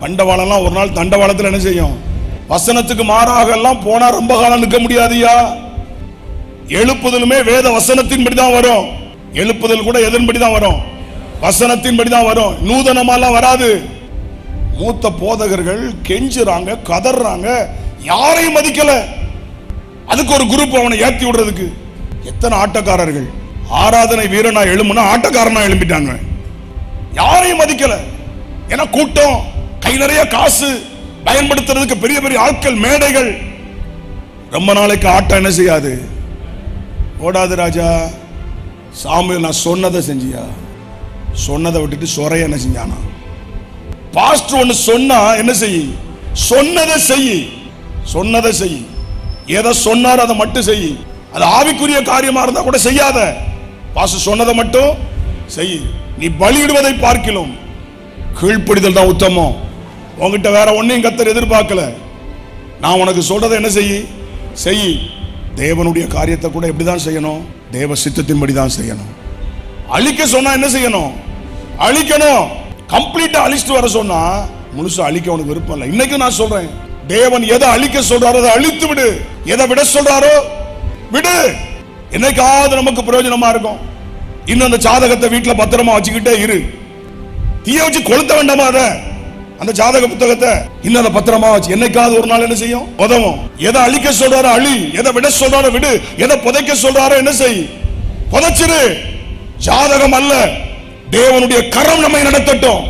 பண்டவாளம்லாம் ஒரு நாள் தண்டவாளத்தில் என்ன செய்யும்? வசனத்துக்கு மாறாக எல்லாம் போனா ரொம்ப காலம் நிற்க முடியாதுயா. எழுப்புதலுமே வேத வசனத்தின்படி தான் வரும். எழுப்புதல் கூட எதன்படி தான் வரும்? வசனத்தின்படி தான் வரும். நூதனமாலாம் வராது. மூத்த போதகர்கள் கெஞ்சுறாங்க, கதறாங்க, யாரையும் மதிக்கல. அதுக்கு ஒரு குரூப் அவனை ஏத்தி விடுறதுக்கு. எத்தனை ஆட்டக்காரர்கள் ஆராதனை வீரனா எழும்புனா ஆட்டக்காரனா எழும்பிட்டாங்க. யாரையும் மதிக்கல. ஏன்னா கூட்டம், கை நிறைய காசு, பயன்படுத்துறதுக்கு பெரிய பெரிய ஆட்கள், மேடைகள். ரொம்ப நாளைக்கு ஆட்டம் என்ன செய்யாது, ஓடாது ராஜா. சாமுவேல் நான் சொன்னதை செஞ்சியா? சொன்னதை விட்டுட்டு சொறைய என்ன செஞ்சானா? பாஸ்டர் ஒன்னு சொன்னா என்ன செய்? சொன்னதை செய். சொன்னதை செய். எதை சொன்னார் அதை மட்டும் செய். அது ஆவிக்குரிய காரியமா இருந்தா கூட செய்யாத. பாஸ்டர் சொன்னதை மட்டும் செய். நீ பலியிடுவதை பார்க்கலாம் கீழ்ப்படிதல் தான் உத்தமம். உங்ககிட்ட வேற ஒன்னையும் கர்த்தர் எதிர்பார்க்கல. நான் உனக்கு சொல்றதை என்ன செய்? செய். தேவனுடைய காரியத்தை கூட எப்படிதான் செய்யணும்? தேவ சித்தத்தின்படி தான் செய்யணும். அழிக்க சொன்னா என்ன செய்யணும்? அழிக்கணும். கம்ப்ளீட்டா அழிச்சிட்டு வர சொன்னா முழுசா அழிக்க உனக்கு விருப்பம் இல்லை. இன்னைக்கு நான் சொல்றேன், தேவன் எதை அழிக்க சொல்றாரோ அதை அழித்து விடு. எதை விட சொல்றாரோ விடு. என்னைக்காவது நமக்கு பிரயோஜனமா இருக்கும். இன்னும் அந்த ஜாதகத்தை வீட்டுல பத்திரமா வச்சுக்கிட்டே இரு. தீய வச்சு கொளுத்த வேண்டாமா? அதை அந்த ஜாதக புத்தகத்தை இன்னும் அதை பத்திரமா வச்சு என்னைக்காவது ஒரு நாள் என்ன செய்யும்? உதவும். எதை அழிக்க சொல்றாரோ அழி, எதை விட சொல்றாரோ விடு, எதை புதைக்க சொல்றாரோ என்ன செய்? புதைச்சிரு. ஜாதகம் அல்ல, தேவனுடைய கரம் நம்மை நடத்தட்டும்.